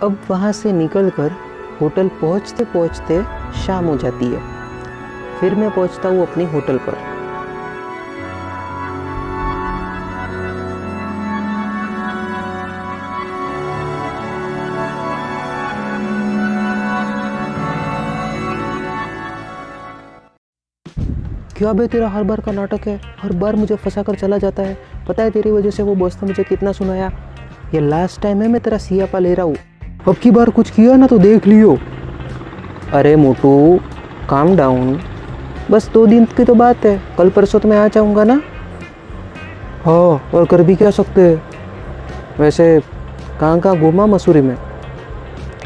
अब वहाँ से निकलकर होटल पहुँचते पहुँचते शाम हो जाती है। फिर मैं पहुँचता हूँ अपनी होटल पर। क्या बे, तेरा हर बार का नाटक है, हर बार मुझे फंसा कर चला जाता है। पता है तेरी वजह से वो बॉस ने मुझे कितना सुनाया। ये लास्ट टाइम है मैं तेरा सियापा ले रहा हूँ। अब की बार कुछ किया ना तो देख लियो। अरे मोटू, काम डाउन, बस 2 दिन की तो बात है, कल परसों तो मैं आ जाऊँगा ना। हाँ, और कर भी क्या सकते हैं। वैसे कहाँ कहाँ घूमा मसूरी में?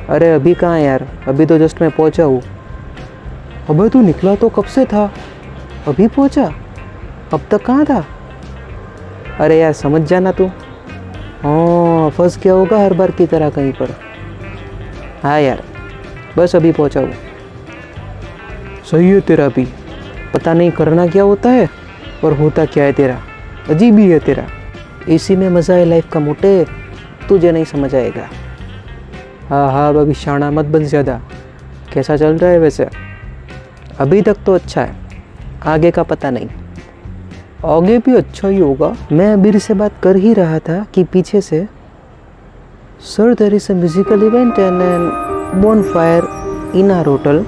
अरे अभी कहाँ यार, अभी तो जस्ट मैं पहुँचा हूँ। अबे तू निकला तो कब से था, अभी पहुँचा? अब तक कहाँ था? अरे यार समझ जाना तू। हाँ, फंस गया होगा हर बार की तरह कहीं पर। हाँ यार, बस अभी पहुँचा हूँ। सही है तेरा भी, पता नहीं करना क्या होता है और होता क्या है तेरा, अजीब ही है तेरा। इसी में मज़ा है लाइफ का मोटे, तुझे नहीं समझ आएगा। हाँ हाँ, अभी शाना मत बन ज़्यादा। कैसा चल रहा है वैसे? अभी तक तो अच्छा है, आगे का पता नहीं। आगे भी अच्छा ही होगा। मैं अबीर से बात कर ही रहा था कि पीछे से, sir there is a musical event and an bonfire in our hotel.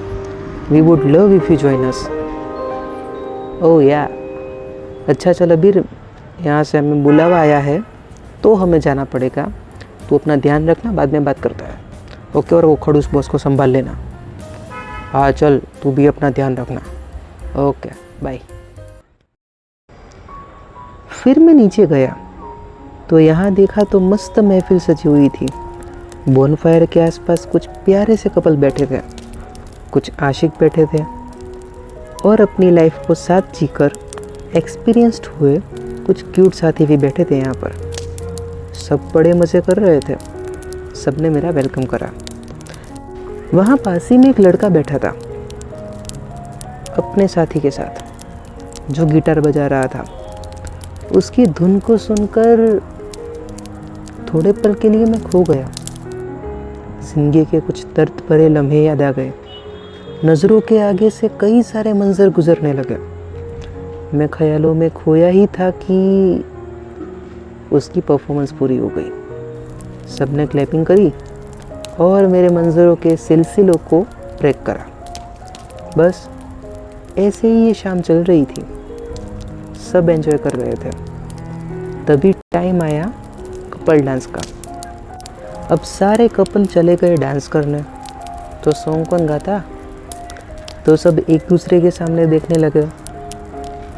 We would love if you join us. Oh yeah. अच्छा चल अबीर, यहाँ से हमें बुलावा आया है तो हमें जाना पड़ेगा। तू अपना ध्यान रखना, बाद में बात करता है, ओके? और वो खड़ूस बॉस को संभाल लेना। हाँ चल, तू भी अपना ध्यान रखना, ओके बाय। फिर मैं नीचे गया तो यहाँ देखा तो मस्त महफिल सजी हुई थी। बोनफायर के आसपास कुछ प्यारे से कपल बैठे थे, कुछ आशिक बैठे थे और अपनी लाइफ को साथ जीकर एक्सपीरियंस्ड हुए कुछ क्यूट साथी भी बैठे थे यहाँ पर। सब बड़े मज़े कर रहे थे, सबने मेरा वेलकम करा। वहाँ पास ही में एक लड़का बैठा था अपने साथी के साथ, जो गिटार बजा रहा था। उसकी धुन को सुनकर थोड़े पल के लिए मैं खो गया। जिंदगी के कुछ दर्द भरे लम्हे याद आ गए। नज़रों के आगे से कई सारे मंजर गुजरने लगे। मैं ख्यालों में खोया ही था कि उसकी परफॉर्मेंस पूरी हो गई। सबने क्लैपिंग करी और मेरे मंजरों के सिलसिलों को ब्रेक करा। बस ऐसे ही ये शाम चल रही थी, सब एंजॉय कर रहे थे। तभी टाइम आया कपल डांस का। अब सारे कपल चले गए डांस करने, तो सॉन्ग कौन गाता? तो सब एक दूसरे के सामने देखने लगे।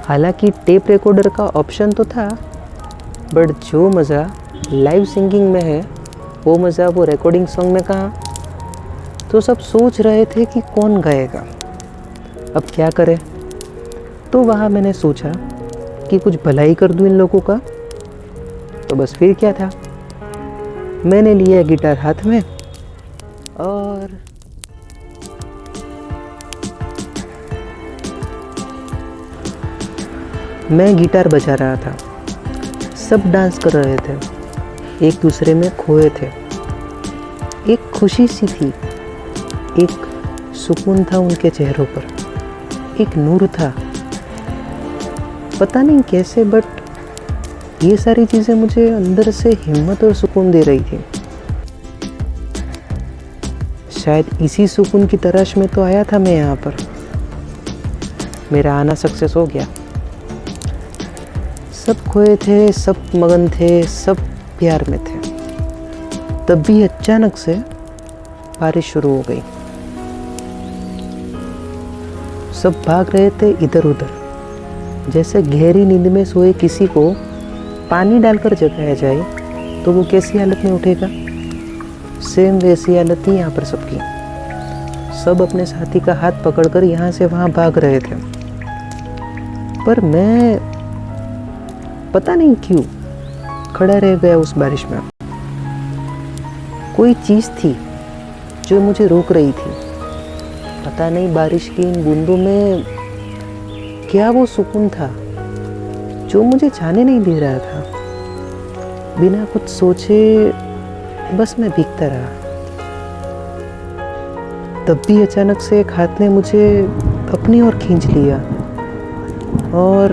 हालांकि टेप रिकॉर्डर का ऑप्शन तो था, बट जो मज़ा लाइव सिंगिंग में है वो मज़ा वो रिकॉर्डिंग सॉन्ग में कहाँ। तो सब सोच रहे थे कि कौन गाएगा, अब क्या करें। तो वहाँ मैंने सोचा कि कुछ भलाई कर दूँ इन लोगों का। तो बस फिर क्या था, मैंने लिया गिटार हाथ में और मैं गिटार बजा रहा था। सब डांस कर रहे थे, एक दूसरे में खोए थे। एक खुशी सी थी, एक सुकून था उनके चेहरों पर, एक नूर था। पता नहीं कैसे, बट ये सारी चीज़ें मुझे अंदर से हिम्मत और सुकून दे रही थी। शायद इसी सुकून की तलाश में तो आया था मैं यहाँ पर। मेरा आना सक्सेस हो गया। सब खोए थे, सब मगन थे, सब प्यार में थे। तभी अचानक से बारिश शुरू हो गई। सब भाग रहे थे इधर उधर, जैसे गहरी नींद में सोए किसी को पानी डालकर जगाया जाए तो वो कैसी हालत में उठेगा। सेम वैसी हालत थी यहाँ पर सबकी। सब अपने साथी का हाथ पकड़कर यहाँ से वहाँ भाग रहे थे, पर मैं पता नहीं क्यों खड़ा रह गया उस बारिश में। कोई चीज़ थी जो मुझे रोक रही थी। पता नहीं बारिश की इन बूंदों में क्या वो सुकून था जो मुझे जाने नहीं दे रहा था। बिना कुछ सोचे बस मैं भीगता रहा। तब भी अचानक से एक हाथ ने मुझे अपनी ओर खींच लिया और